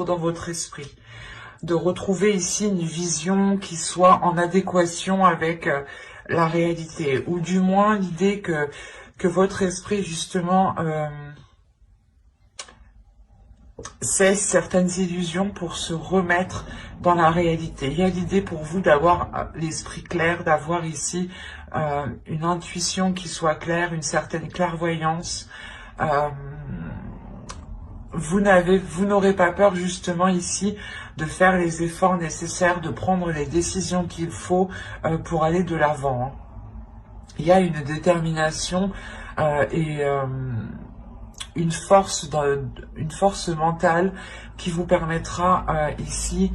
dans votre esprit, de retrouver ici une vision qui soit en adéquation avec la réalité, ou du moins l'idée que votre esprit justement cesse certaines illusions pour se remettre dans la réalité. Il y a l'idée pour vous d'avoir l'esprit clair, d'avoir ici une intuition qui soit claire, une certaine clairvoyance. Vous n'aurez pas peur justement ici de faire les efforts nécessaires, de prendre les décisions qu'il faut pour aller de l'avant. Hein. Il y a une détermination et une force mentale qui vous permettra ici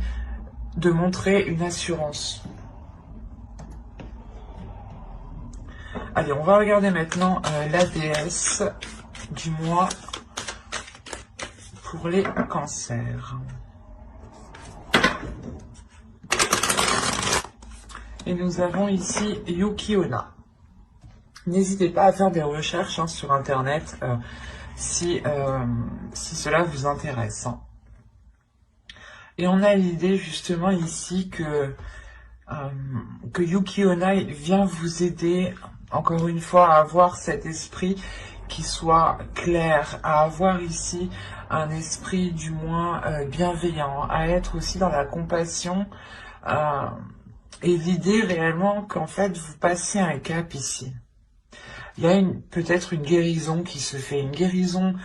de montrer une assurance. Allez, on va regarder maintenant la déesse du mois pour les cancers. Et nous avons ici Yuki Onna. N'hésitez pas à faire des recherches sur Internet si cela vous intéresse. Hein. Et on a l'idée justement ici que Yuki Onna vient vous aider, encore une fois, à avoir cet esprit qui soit clair, à avoir ici un esprit du moins bienveillant, à être aussi dans la compassion et l'idée réellement qu'en fait vous passez un cap ici. Il y a peut-être une guérison qui se fait, une guérison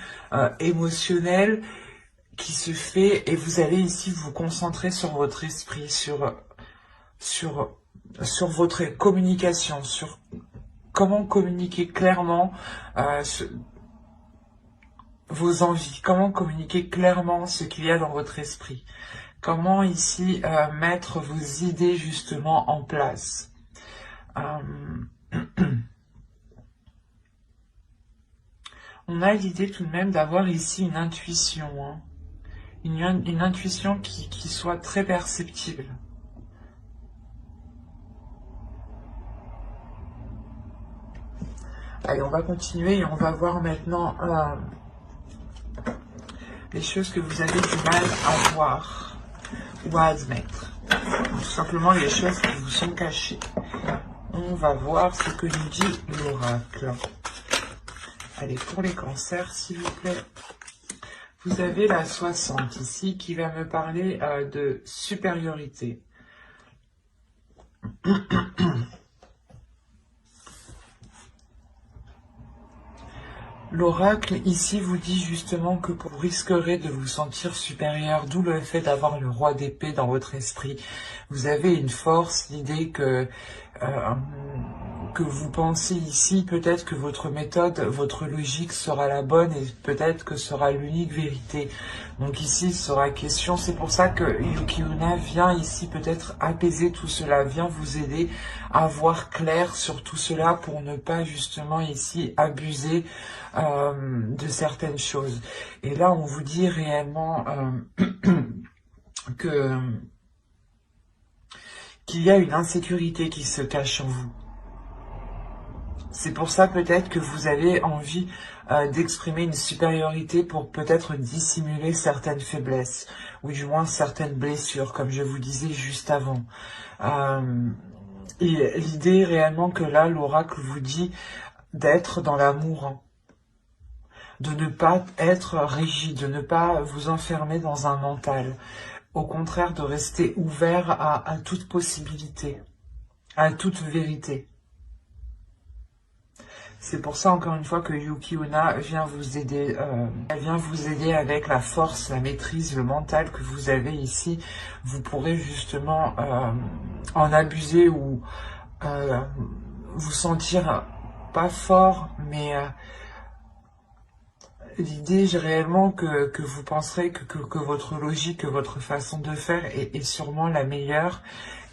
émotionnelle qui se fait et vous allez ici vous concentrer sur votre esprit, sur votre communication, sur comment communiquer clairement vos envies, comment communiquer clairement ce qu'il y a dans votre esprit, comment ici mettre vos idées justement en place. On a l'idée tout de même d'avoir ici une intuition, hein. Une intuition qui soit très perceptible. Allez, on va continuer et on va voir maintenant les choses que vous avez du mal à voir ou à admettre. Tout simplement les choses qui vous sont cachées. On va voir ce que nous dit l'oracle. Allez, pour les cancers, s'il vous plaît. Vous avez la 60 ici qui va me parler de supériorité. L'oracle ici vous dit justement que vous risquerez de vous sentir supérieur, d'où le fait d'avoir le roi d'épée dans votre esprit. Vous avez une force, l'idée que vous pensez ici, peut-être que votre méthode, votre logique sera la bonne et peut-être que sera l'unique vérité. Donc ici, il sera question, c'est pour ça que Yuki Onna vient ici peut-être apaiser tout cela, vient vous aider à voir clair sur tout cela pour ne pas justement ici abuser de certaines choses. Et là, on vous dit réellement qu'il y a une insécurité qui se cache en vous. C'est pour ça peut-être que vous avez envie d'exprimer une supériorité pour peut-être dissimuler certaines faiblesses, ou du moins certaines blessures, comme je vous disais juste avant. Et l'idée réellement que là, l'oracle vous dit d'être dans l'amour, hein, de ne pas être rigide, de ne pas vous enfermer dans un mental. Au contraire, de rester ouvert à toute possibilité, à toute vérité. C'est pour ça, encore une fois, que Yuki Onna vient vous aider. Elle vient vous aider avec la force, la maîtrise, le mental que vous avez ici. Vous pourrez justement en abuser ou vous sentir pas fort, mais l'idée réellement que vous penserez que votre logique, que votre façon de faire est sûrement la meilleure.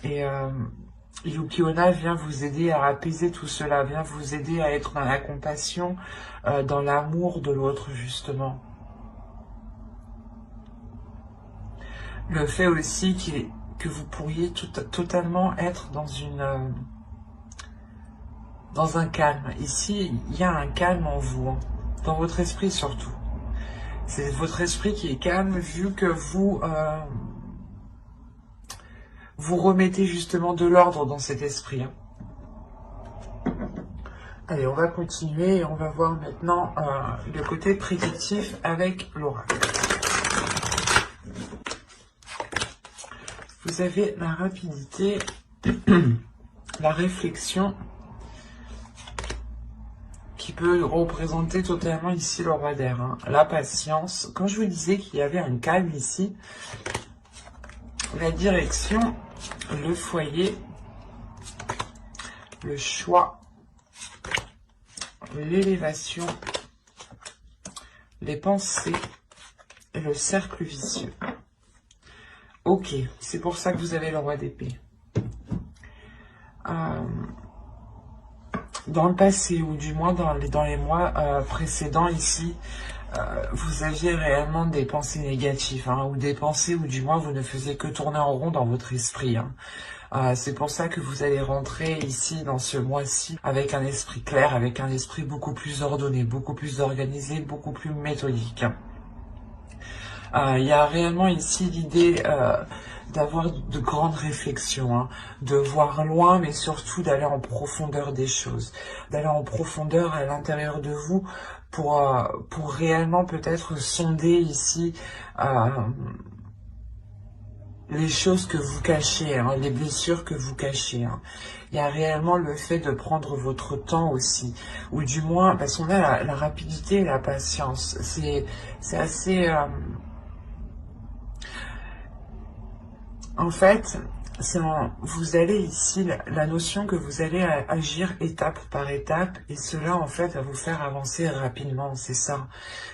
Et Yuki Onna vient vous aider à apaiser tout cela, vient vous aider à être dans la compassion, dans l'amour de l'autre, justement. Le fait aussi que vous pourriez totalement être dans un calme. Ici, il y a un calme en vous, hein, dans votre esprit surtout. C'est votre esprit qui est calme vu que vous remettez justement de l'ordre dans cet esprit. Hein. Allez, on va continuer et on va voir maintenant le côté prédictif avec l'oracle. Vous avez la rapidité, la réflexion, qui peut représenter totalement ici le roi d'air. Hein. La patience. Quand je vous disais qu'il y avait un calme ici, la direction, le foyer, le choix, l'élévation, les pensées et le cercle vicieux. Ok, c'est pour ça que vous avez le roi d'épée. Dans le passé, ou du moins dans les mois précédents ici, vous aviez réellement des pensées négatives, hein, ou des pensées où du moins vous ne faisiez que tourner en rond dans votre esprit. Hein. C'est pour ça que vous allez rentrer ici dans ce mois-ci avec un esprit clair, avec un esprit beaucoup plus ordonné, beaucoup plus organisé, beaucoup plus méthodique. Il y a réellement ici l'idée d'avoir de grandes réflexions, hein, de voir loin, mais surtout d'aller en profondeur des choses, d'aller en profondeur à l'intérieur de vous pour réellement peut-être sonder ici les choses que vous cachez, hein, les blessures que vous cachez. Hein. Il y a réellement le fait de prendre votre temps aussi, ou du moins, parce qu'on a la rapidité et la patience. C'est assez... En fait, vous allez ici, la notion que vous allez agir étape par étape, et cela en fait va vous faire avancer rapidement, c'est ça.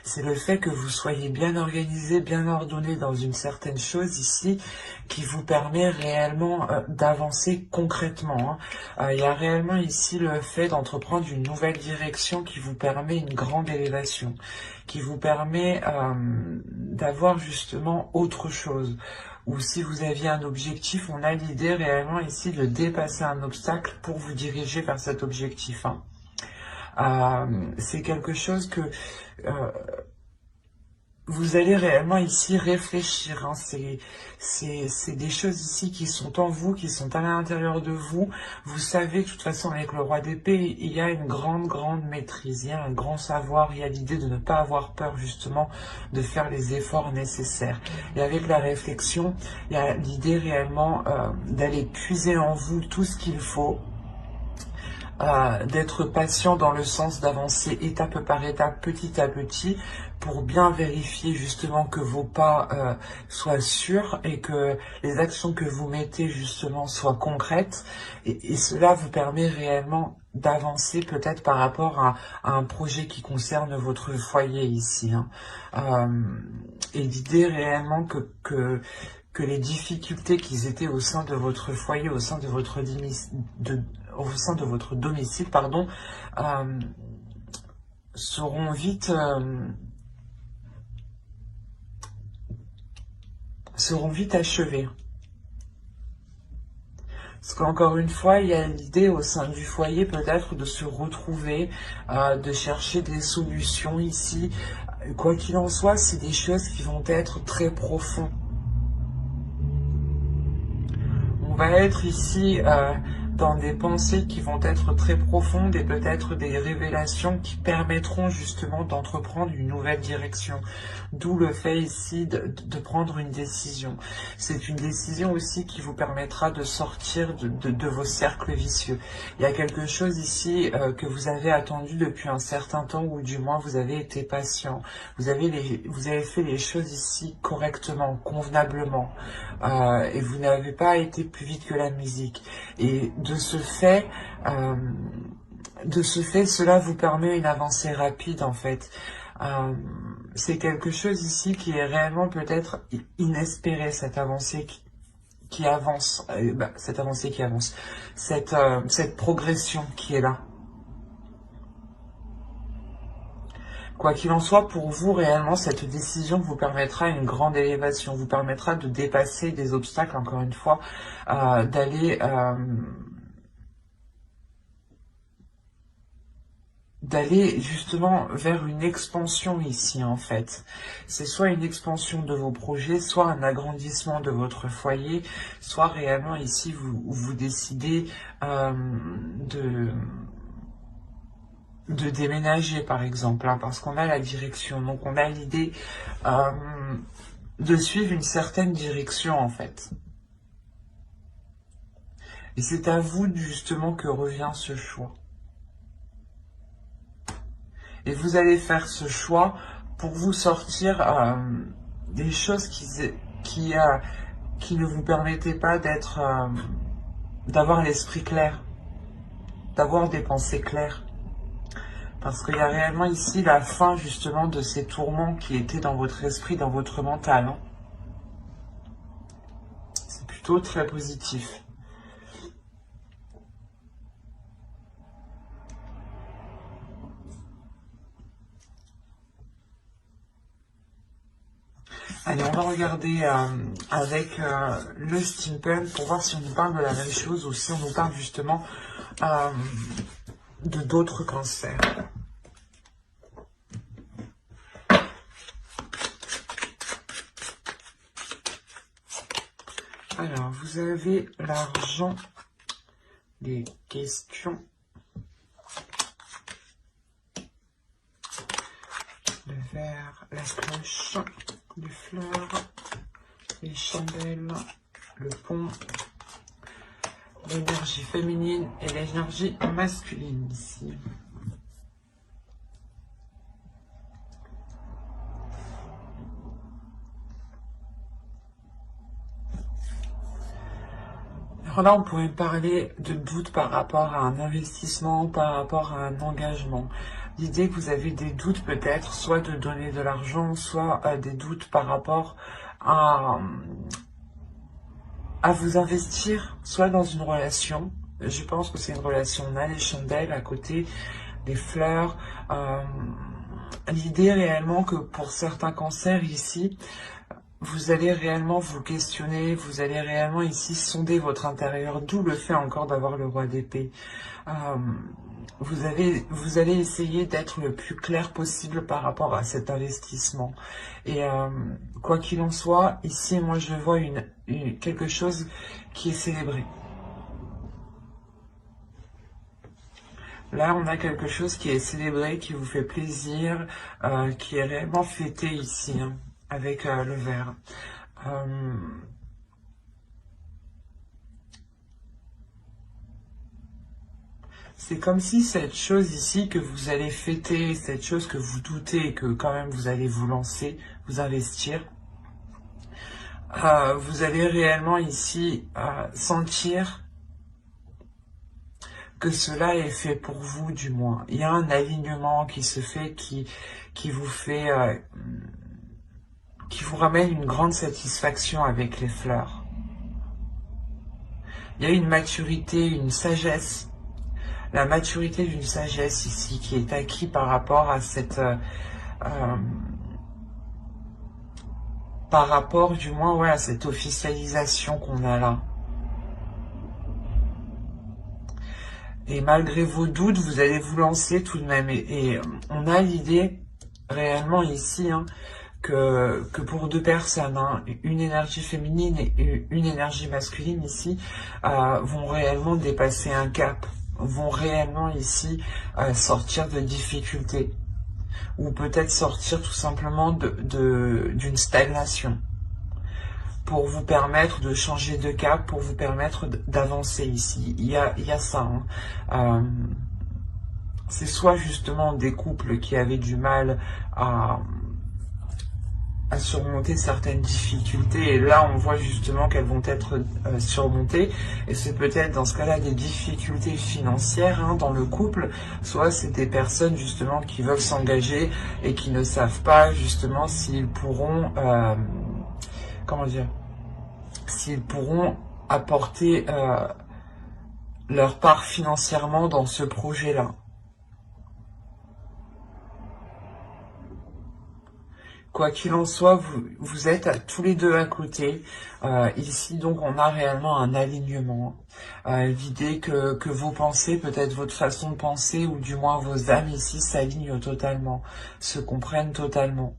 C'est le fait que vous soyez bien organisé, bien ordonné dans une certaine chose ici, qui vous permet réellement d'avancer concrètement. Hein. Il y a réellement ici le fait d'entreprendre une nouvelle direction qui vous permet une grande élévation, qui vous permet d'avoir justement autre chose. Ou si vous aviez un objectif, on a l'idée réellement ici de dépasser un obstacle pour vous diriger vers cet objectif. Hein. C'est quelque chose que vous allez réellement ici réfléchir. Hein. C'est des choses ici qui sont en vous, qui sont à l'intérieur de vous. Vous savez, de toute façon, avec le roi d'épée, il y a une grande maîtrise, il y a un grand savoir, il y a l'idée de ne pas avoir peur, justement, de faire les efforts nécessaires. Et avec la réflexion, il y a l'idée réellement d'aller puiser en vous tout ce qu'il faut, d'être patient dans le sens d'avancer étape par étape, petit à petit, pour bien vérifier justement que vos pas soient sûrs et que les actions que vous mettez justement soient concrètes. Et cela vous permet réellement d'avancer peut-être par rapport à un projet qui concerne votre foyer ici. Hein. Et l'idée réellement que les difficultés qui étaient au sein de votre foyer, au sein de votre domicile, pardon, seront vite achevées. Parce qu'encore une fois, il y a l'idée au sein du foyer peut-être de se retrouver, de chercher des solutions ici. Quoi qu'il en soit, c'est des choses qui vont être très profondes. On va être ici dans des pensées qui vont être très profondes et peut-être des révélations qui permettront justement d'entreprendre une nouvelle direction. D'où le fait ici de prendre une décision. C'est une décision aussi qui vous permettra de sortir de vos cercles vicieux. Il y a quelque chose ici que vous avez attendu depuis un certain temps, ou du moins vous avez été patient. Vous avez fait les choses ici correctement, convenablement. Et vous n'avez pas été plus vite que la musique. Et de ce fait, cela vous permet une avancée rapide en fait. C'est quelque chose ici qui est réellement peut-être inespéré, cette avancée qui avance, cette progression qui est là. Quoi qu'il en soit, pour vous, réellement, cette décision vous permettra une grande élévation, vous permettra de dépasser des obstacles, encore une fois, d'aller d'aller justement vers une expansion ici en fait. C'est soit une expansion de vos projets, soit un agrandissement de votre foyer, soit réellement ici vous décidez de déménager par exemple, hein, parce qu'on a la direction, donc on a l'idée de suivre une certaine direction en fait. Et c'est à vous justement que revient ce choix. Et vous allez faire ce choix pour vous sortir des choses qui ne vous permettaient pas d'avoir l'esprit clair, d'avoir des pensées claires. Parce qu'il y a réellement ici la fin justement de ces tourments qui étaient dans votre esprit, dans votre mental. Hein. C'est plutôt très positif. Allez, on va regarder avec le steampunk pour voir si on nous parle de la même chose ou si on nous parle justement de d'autres cancers. Alors, vous avez l'argent, les questions, le verre, la cloche, les fleurs, les chandelles, le pont, l'énergie féminine et l'énergie masculine ici. Alors là, on pourrait parler de doute par rapport à un investissement, par rapport à un engagement. L'idée que vous avez des doutes peut-être, soit de donner de l'argent, soit des doutes par rapport à vous investir, soit dans une relation. Je pense que c'est une relation. On a les chandelles à côté, des fleurs. L'idée réellement que pour certains cancers ici, vous allez réellement vous questionner, vous allez réellement ici sonder votre intérieur, d'où le fait encore d'avoir le roi d'épée. Vous allez essayer d'être le plus clair possible par rapport à cet investissement. Et quoi qu'il en soit, ici, moi, je vois quelque chose qui est célébré. Là, on a quelque chose qui est célébré, qui vous fait plaisir, qui est réellement fêté ici, hein, avec le verre. C'est comme si cette chose ici que vous allez fêter, cette chose que vous doutez que quand même vous allez vous lancer, vous investir, vous allez réellement ici sentir que cela est fait pour vous du moins. Il y a un alignement qui se fait, qui vous fait, qui vous ramène une grande satisfaction avec les fleurs. Il y a une maturité, une sagesse. La maturité d'une sagesse ici qui est acquise par rapport à cette... par rapport du moins ouais, à cette officialisation qu'on a là. Et malgré vos doutes, vous allez vous lancer tout de même. Et on a l'idée réellement ici hein, que pour deux personnes, hein, une énergie féminine et une énergie masculine ici, vont réellement dépasser un cap, vont réellement ici sortir de difficultés. Ou peut-être sortir tout simplement d'une stagnation pour vous permettre de changer de cap, pour vous permettre d'avancer ici. Il y a ça. Hein. C'est soit justement des couples qui avaient du mal à surmonter certaines difficultés et là on voit justement qu'elles vont être surmontées et c'est peut-être dans ce cas-là des difficultés financières hein, dans le couple, soit c'est des personnes justement qui veulent s'engager et qui ne savent pas justement s'ils pourront comment dire, s'ils pourront apporter leur part financièrement dans ce projet-là. Quoi qu'il en soit, vous êtes tous les deux à côté. Ici, donc, on a réellement un alignement. L'idée que vos pensées, peut-être votre façon de penser, ou du moins vos âmes ici, s'alignent totalement, se comprennent totalement.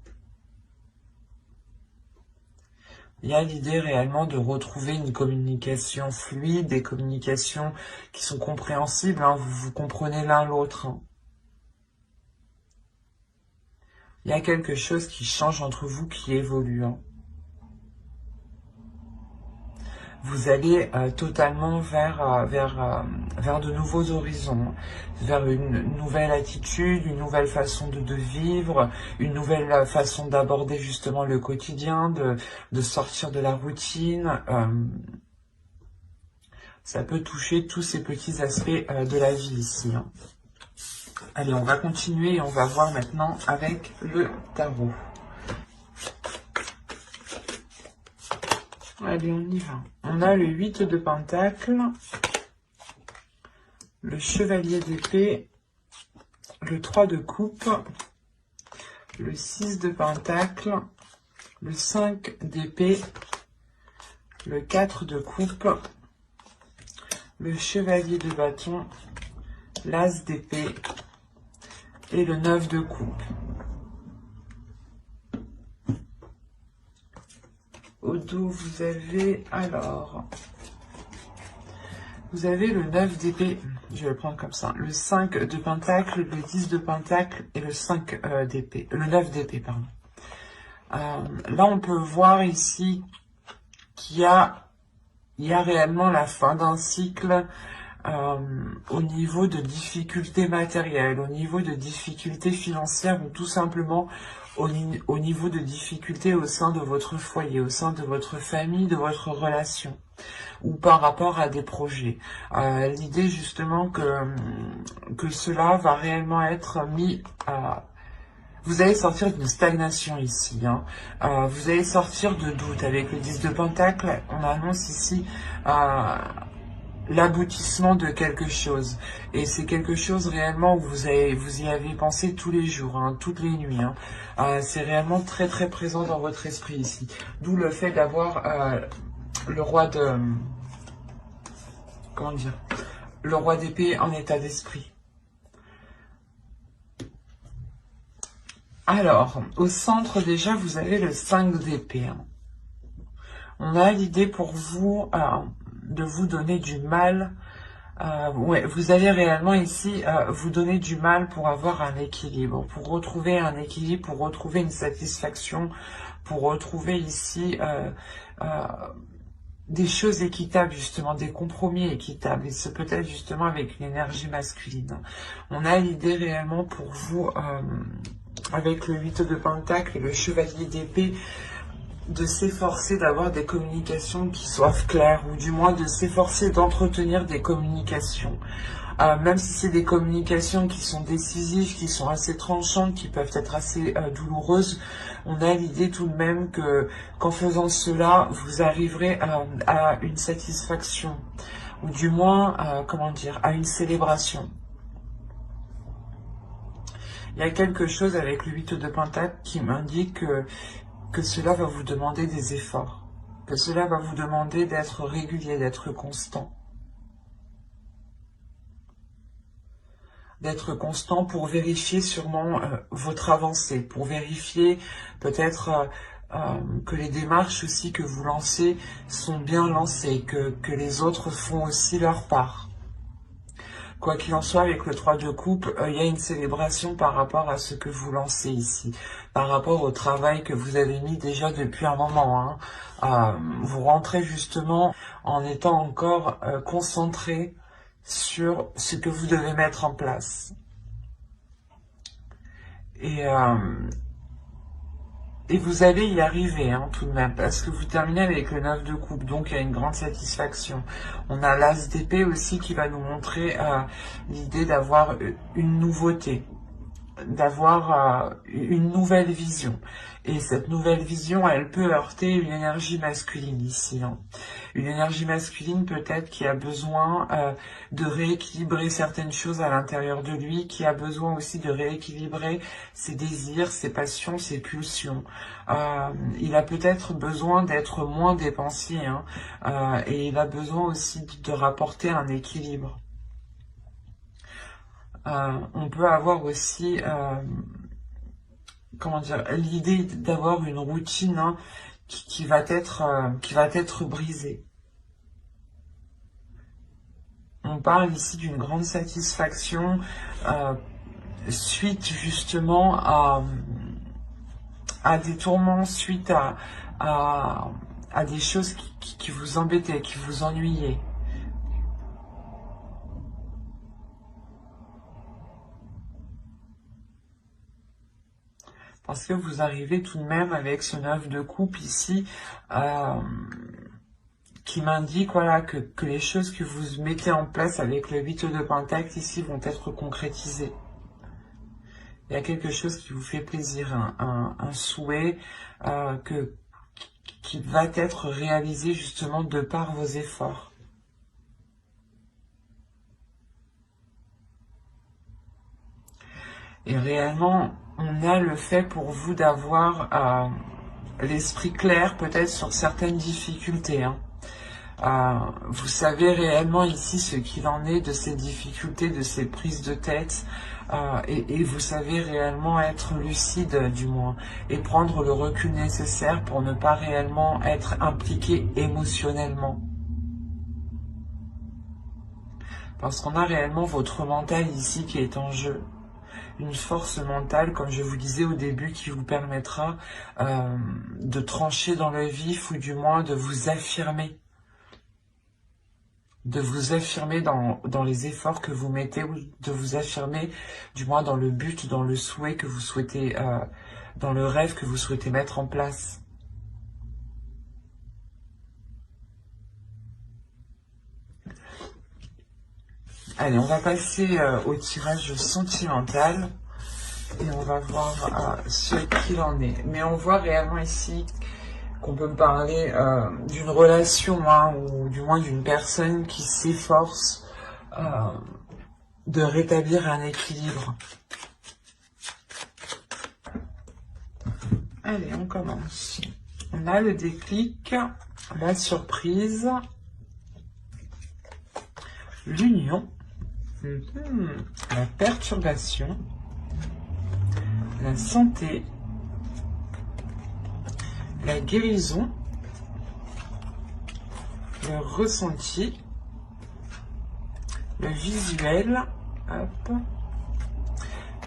Il y a l'idée réellement de retrouver une communication fluide, des communications qui sont compréhensibles, hein, vous comprenez l'un l'autre. Hein. Il y a quelque chose qui change entre vous, qui évolue. Hein. Vous allez totalement vers de nouveaux horizons, vers une nouvelle attitude, une nouvelle façon de vivre, une nouvelle façon d'aborder justement le quotidien, de sortir de la routine. Ça peut toucher tous ces petits aspects de la vie ici. Hein. Allez, on va continuer et on va voir maintenant avec le tarot. Allez, on y va. On a le 8 de Pentacles, le Chevalier d'épée, le 3 de coupe, le 6 de Pentacles, le 5 d'épée, le 4 de coupe, le Chevalier de bâton, l'As d'épée et le 9 de coupe. Au dos, vous avez alors... Vous avez le 9 d'épée, je vais le prendre comme ça, le 5 de Pentacle, le 10 de Pentacle et le 5 d'épée, le 9 d'épée, pardon. Là, on peut voir ici qu'il y a réellement la fin d'un cycle au niveau de difficultés matérielles, au niveau de difficultés financières ou tout simplement au niveau de difficultés au sein de votre foyer, au sein de votre famille, de votre relation ou par rapport à des projets. L'idée justement que cela va réellement être mis à... Vous allez sortir d'une stagnation ici. Hein. Vous allez sortir de doute. Avec le 10 de Pentacle, on annonce ici l'aboutissement de quelque chose. Et c'est quelque chose réellement où vous y avez pensé tous les jours, hein, toutes les nuits. Hein. C'est réellement très très présent dans votre esprit ici. D'où le fait d'avoir le roi de... Comment dire? Le roi d'épée en état d'esprit. Alors, au centre déjà, vous avez le 5 d'épée. Hein. On a l'idée pour vous de vous donner du mal. Ouais, vous allez réellement ici vous donner du mal pour avoir un équilibre, pour retrouver un équilibre, pour retrouver une satisfaction, pour retrouver ici des choses équitables, justement, des compromis équitables, et c'est peut-être justement avec une énergie masculine. On a l'idée réellement pour vous, avec le 8 de Pentacle et le Chevalier d'épée, de s'efforcer d'avoir des communications qui soient claires, ou du moins de s'efforcer d'entretenir des communications. Même si c'est des communications qui sont décisives, qui sont assez tranchantes, qui peuvent être assez douloureuses, on a l'idée tout de même qu'en faisant cela, vous arriverez à une satisfaction, ou du moins, comment dire, à une célébration. Il y a quelque chose avec le 8 de Pentacle qui m'indique que cela va vous demander des efforts, que cela va vous demander d'être régulier, d'être constant. D'être constant pour vérifier sûrement votre avancée, pour vérifier peut-être que les démarches aussi que vous lancez sont bien lancées, que les autres font aussi leur part. Quoi qu'il en soit, avec le 3 de coupe, il y a une célébration par rapport à ce que vous lancez ici, par rapport au travail que vous avez mis déjà depuis un moment. Hein. Vous rentrez justement en étant encore concentré sur ce que vous devez mettre en place. Et vous allez y arriver, hein, tout de même, parce que vous terminez avec le 9 de coupe, donc il y a une grande satisfaction. On a l'As d'épée aussi qui va nous montrer l'idée d'avoir une nouveauté. d'avoir une nouvelle vision. Et cette nouvelle vision, elle peut heurter une énergie masculine ici. Hein. Une énergie masculine peut-être qui a besoin de rééquilibrer certaines choses à l'intérieur de lui, qui a besoin aussi de rééquilibrer ses désirs, ses passions, ses pulsions. Il a peut-être besoin d'être moins dépensier, hein, et il a besoin aussi de rapporter un équilibre. On peut avoir aussi... comment dire, l'idée d'avoir une routine, hein, qui va être brisée. On parle ici d'une grande satisfaction suite justement à des tourments, suite à des choses qui vous embêtaient, qui vous ennuyaient. Parce que vous arrivez tout de même avec ce 9 de coupe ici, qui m'indique voilà, que les choses que vous mettez en place avec le 8 de Pentacle ici vont être concrétisées. Il y a quelque chose qui vous fait plaisir, un souhait qui va être réalisé justement de par vos efforts. Et réellement, on a le fait pour vous d'avoir l'esprit clair peut-être sur certaines difficultés. Hein. Vous savez réellement ici ce qu'il en est de ces difficultés, de ces prises de tête, et vous savez réellement être lucide du moins, et prendre le recul nécessaire pour ne pas réellement être impliqué émotionnellement. Parce qu'on a réellement votre mental ici qui est en jeu. Une force mentale, comme je vous disais au début, qui vous permettra de trancher dans le vif ou du moins de vous affirmer. De vous affirmer dans les efforts que vous mettez, ou de vous affirmer du moins dans le but, dans le souhait que vous souhaitez, dans le rêve que vous souhaitez mettre en place. Allez, on va passer au tirage sentimental et on va voir ce qu'il en est. Mais on voit réellement ici qu'on peut me parler d'une relation, hein, ou du moins d'une personne qui s'efforce de rétablir un équilibre. Allez, on commence. On a le déclic, la surprise, l'union, la perturbation, la santé, la guérison, le ressenti, le visuel, hop,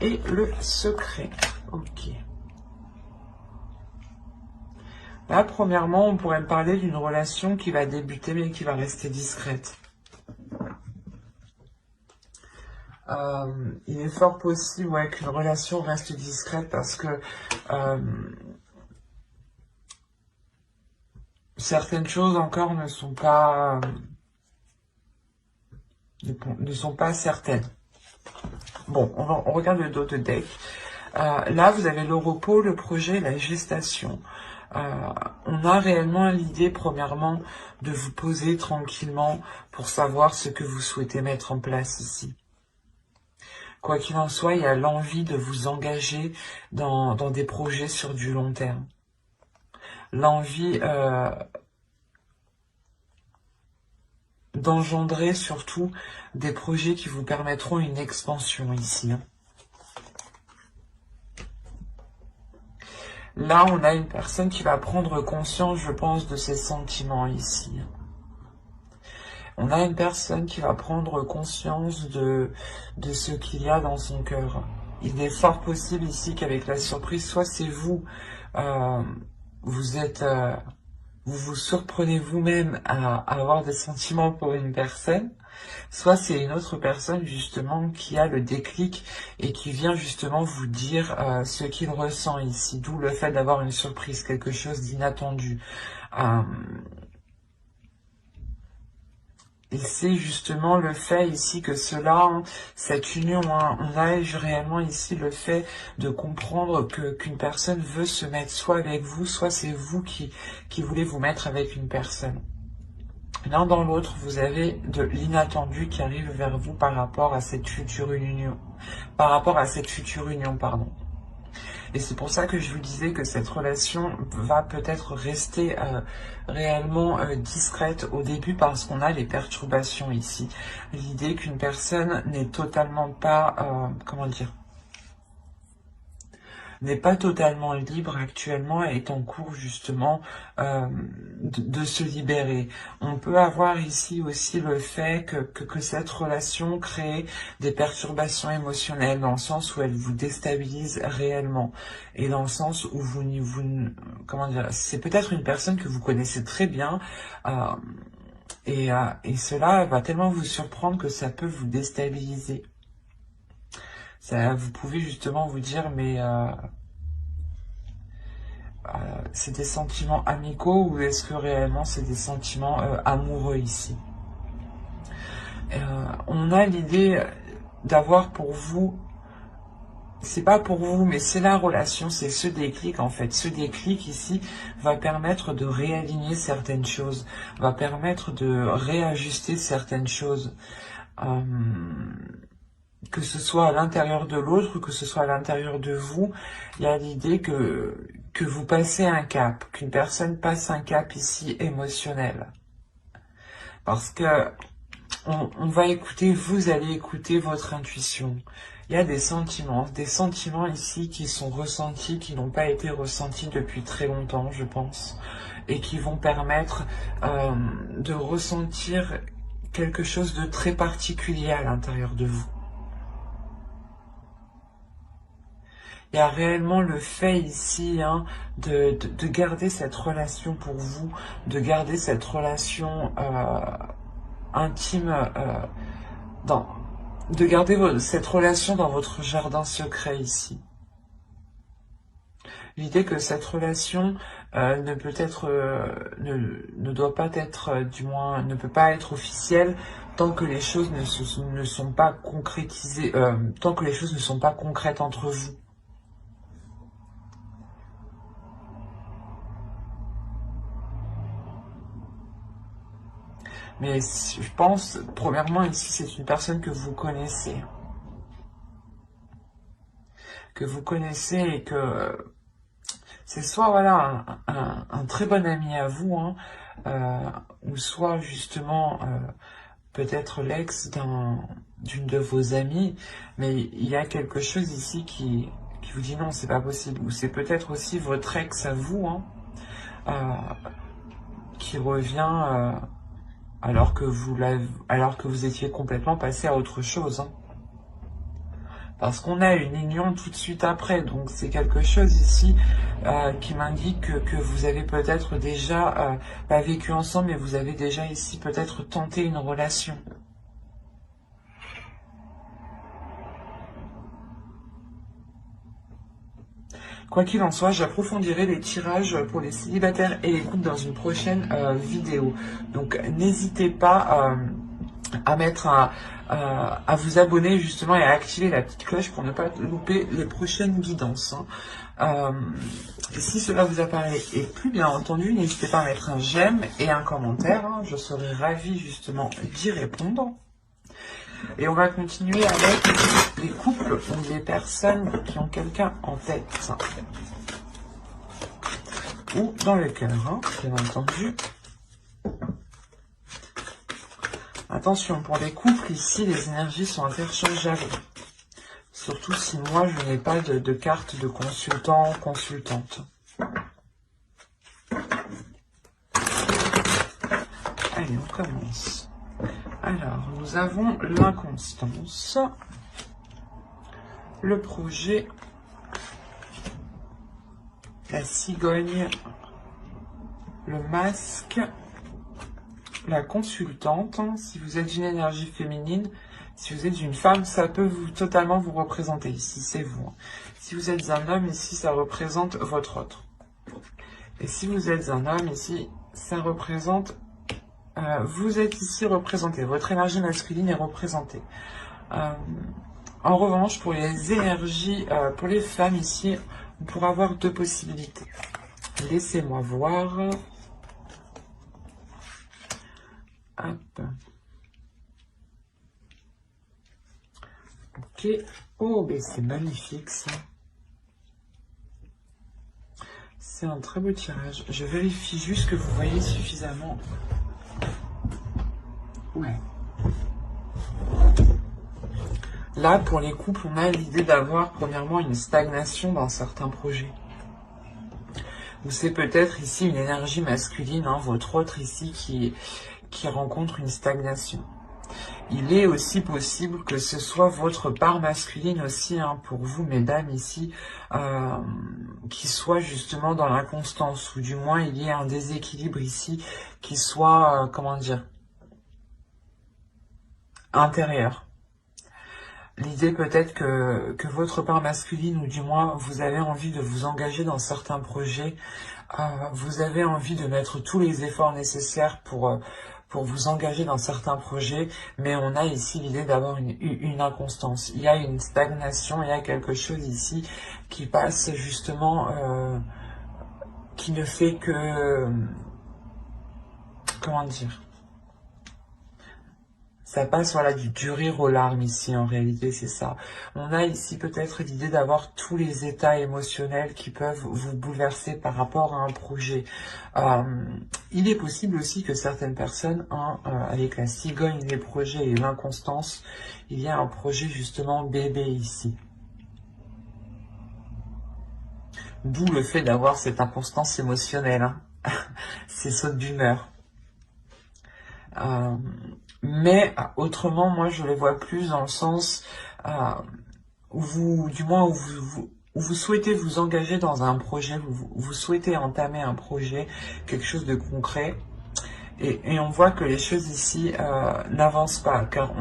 et le secret. Ok. Là, premièrement, on pourrait me parler d'une relation qui va débuter mais qui va rester discrète. Il est fort possible, ouais, qu'une relation reste discrète parce que certaines choses encore ne sont pas certaines. Bon, on regarde le dos de deck. Là, vous avez le repos, le projet, la gestation. On a réellement l'idée, premièrement, de vous poser tranquillement pour savoir ce que vous souhaitez mettre en place ici. Quoi qu'il en soit, il y a l'envie de vous engager dans des projets sur du long terme. L'envie d'engendrer surtout des projets qui vous permettront une expansion ici. Hein. Là, on a une personne qui va prendre conscience, je pense, de ses sentiments ici. On a une personne qui va prendre conscience de ce qu'il y a dans son cœur. Il est fort possible ici qu'avec la surprise, soit c'est vous, vous vous surprenez vous-même à avoir des sentiments pour une personne, soit c'est une autre personne justement qui a le déclic et qui vient justement vous dire ce qu'il ressent ici, d'où le fait d'avoir une surprise, quelque chose d'inattendu. Et c'est justement le fait ici que cela, hein, cette union, hein, on a réellement ici le fait de comprendre qu'une personne veut se mettre soit avec vous, soit c'est vous qui voulez vous mettre avec une personne. L'un dans l'autre, vous avez de l'inattendu qui arrive vers vous par rapport à cette future union. Pardon. Et c'est pour ça que je vous disais que cette relation va peut-être rester réellement discrète au début parce qu'on a les perturbations ici. L'idée qu'une personne n'est totalement pas, comment dire, n'est pas totalement libre actuellement et est en cours justement de se libérer. On peut avoir ici aussi le fait que cette relation crée des perturbations émotionnelles dans le sens où elle vous déstabilise réellement et dans le sens où comment dire, c'est peut-être une personne que vous connaissez très bien et cela va tellement vous surprendre que ça peut vous déstabiliser. Ça, vous pouvez justement vous dire, mais c'est des sentiments amicaux ou est-ce que réellement c'est des sentiments amoureux ici? On a l'idée d'avoir pour vous, c'est pas pour vous, mais c'est la relation, c'est ce déclic en fait. Ce déclic ici va permettre de réaligner certaines choses, va permettre de réajuster certaines choses. Que ce soit à l'intérieur de l'autre, que ce soit à l'intérieur de vous, il y a l'idée que vous passez un cap, qu'une personne passe un cap ici émotionnel. Parce que on va écouter, vous allez écouter votre intuition. Il y a des sentiments ici qui sont ressentis, qui n'ont pas été ressentis depuis très longtemps, je pense, et qui vont permettre de ressentir quelque chose de très particulier à l'intérieur de vous. Il y a réellement le fait ici de garder cette relation pour vous, de garder cette relation intime, de garder cette relation dans votre jardin secret ici. L'idée que cette relation ne doit pas être, du moins, ne peut pas être officielle tant que les choses ne sont pas concrétisées, tant que les choses ne sont pas concrètes entre vous. Mais je pense, premièrement, ici, c'est une personne que vous connaissez. Que vous connaissez et que c'est soit, voilà, un très bon ami à vous, ou soit, justement, peut-être l'ex d'une de vos amies. Mais il y a quelque chose ici qui vous dit non, c'est pas possible. Ou c'est peut-être aussi votre ex à vous, qui revient... alors que vous étiez complètement passé à autre chose. Parce qu'on a une union tout de suite après, donc c'est quelque chose ici qui m'indique que vous avez peut-être déjà pas vécu ensemble, mais vous avez déjà ici peut-être tenté une relation. Quoi qu'il en soit, j'approfondirai les tirages pour les célibataires et les couples dans une prochaine vidéo. Donc n'hésitez pas à vous abonner justement et à activer la petite cloche pour ne pas louper les prochaines guidances. Si cela vous apparaît et plus bien entendu, n'hésitez pas à mettre un j'aime et un commentaire. Je serai ravie justement d'y répondre. Et on va continuer avec les couples ou les personnes qui ont quelqu'un en tête. Ou dans le cœur, bien entendu. Attention, pour les couples, ici, les énergies sont interchangeables. Surtout si moi, je n'ai pas de carte de consultant ou consultante. Allez, on commence. Alors, nous avons l'inconstance, le projet, la cigogne, le masque, la consultante. Si vous êtes une énergie féminine, si vous êtes une femme, ça peut totalement vous représenter. Ici, c'est vous. Si vous êtes un homme, ici, ça représente votre autre. Et si vous êtes un homme, ici, ça représente vous êtes ici représenté, votre énergie masculine est représentée. En revanche, pour les énergies, pour les femmes ici, on pourra avoir deux possibilités. Laissez-moi voir. Hop. Ok. Oh, mais c'est magnifique ça. C'est un très beau tirage. Je vérifie juste que vous voyez suffisamment. Ouais. Là, pour les couples, on a l'idée d'avoir premièrement une stagnation dans certains projets. Ou c'est peut-être ici une énergie masculine, hein, votre autre ici qui rencontre une stagnation. Il est aussi possible que ce soit votre part masculine aussi, hein, pour vous, mesdames, ici, qui soit justement dans l'inconstance, ou du moins il y ait un déséquilibre ici qui soit, comment dire, intérieur. L'idée peut-être que votre part masculine, ou du moins vous avez envie de vous engager dans certains projets, vous avez envie de mettre tous les efforts nécessaires pour vous engager dans certains projets, mais on a ici l'idée d'avoir une inconstance. Il y a une stagnation, il y a quelque chose ici qui passe justement, qui ne fait que, comment dire, ça passe, voilà, du rire aux larmes ici, en réalité, c'est ça. On a ici peut-être l'idée d'avoir tous les états émotionnels qui peuvent vous bouleverser par rapport à un projet. Il est possible aussi que certaines personnes, hein, avec la cigogne, les projets et l'inconstance, il y a un projet justement bébé ici. D'où le fait d'avoir cette inconstance émotionnelle, hein. Ces sautes d'humeur. Mais autrement, moi, je les vois plus dans le sens où vous, du moins, où vous souhaitez vous engager dans un projet, vous souhaitez entamer un projet, quelque chose de concret, et on voit que les choses ici n'avancent pas, car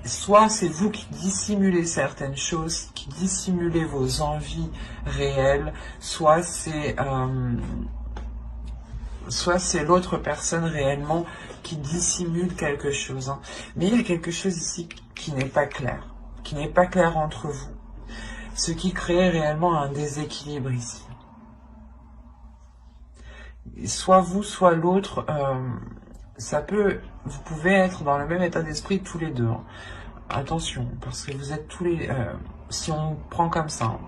soit c'est vous qui dissimulez certaines choses, qui dissimulez vos envies réelles, soit c'est l'autre personne réellement qui dissimule quelque chose. Hein. Mais il y a quelque chose ici qui n'est pas clair. Qui n'est pas clair entre vous. Ce qui crée réellement un déséquilibre ici. Soit vous, soit l'autre, vous pouvez être dans le même état d'esprit tous les deux. Hein. Attention, parce que vous êtes tous les... si on prend comme ça... Hein,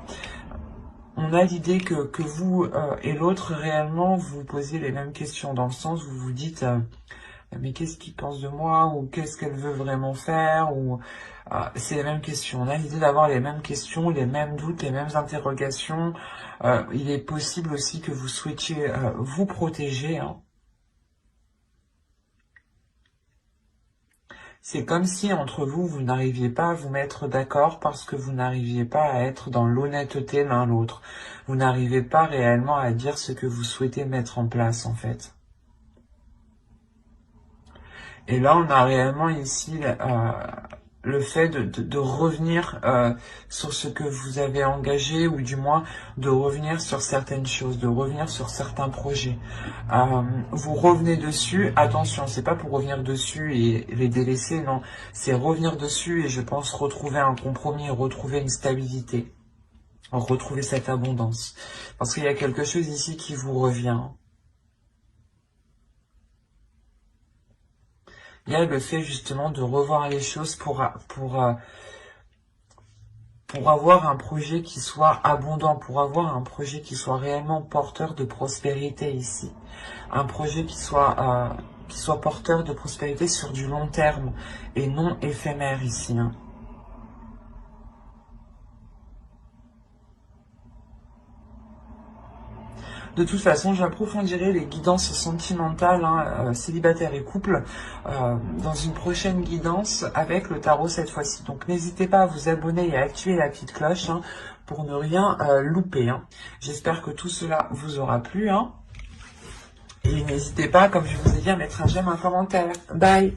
on a l'idée que vous et l'autre, réellement, vous posez les mêmes questions, dans le sens où vous vous dites mais qu'est-ce qu'il pense de moi, ou qu'est-ce qu'elle veut vraiment faire, ou c'est les mêmes questions. On a l'idée d'avoir les mêmes questions, les mêmes doutes, les mêmes interrogations. Il est possible aussi que vous souhaitiez vous protéger. Hein. C'est comme si entre vous, vous n'arriviez pas à vous mettre d'accord parce que vous n'arriviez pas à être dans l'honnêteté l'un l'autre. Vous n'arrivez pas réellement à dire ce que vous souhaitez mettre en place, en fait. Et là, on a réellement ici le fait de revenir sur ce que vous avez engagé, ou du moins de revenir sur certaines choses, de revenir sur certains projets. Vous revenez dessus, attention, c'est pas pour revenir dessus et les délaisser, non, c'est revenir dessus et je pense retrouver un compromis, retrouver une stabilité, retrouver cette abondance. Parce qu'il y a quelque chose ici qui vous revient. Il y a le fait justement de revoir les choses pour avoir un projet qui soit abondant, pour avoir un projet qui soit réellement porteur de prospérité ici. Un projet qui soit porteur de prospérité sur du long terme et non éphémère ici. Hein. De toute façon, j'approfondirai les guidances sentimentales, hein, célibataires et couple, dans une prochaine guidance avec le tarot cette fois-ci. Donc n'hésitez pas à vous abonner et à activer la petite cloche, hein, pour ne rien louper. Hein. J'espère que tout cela vous aura plu. Hein. Et n'hésitez pas, comme je vous ai dit, à mettre un j'aime, un commentaire. Bye!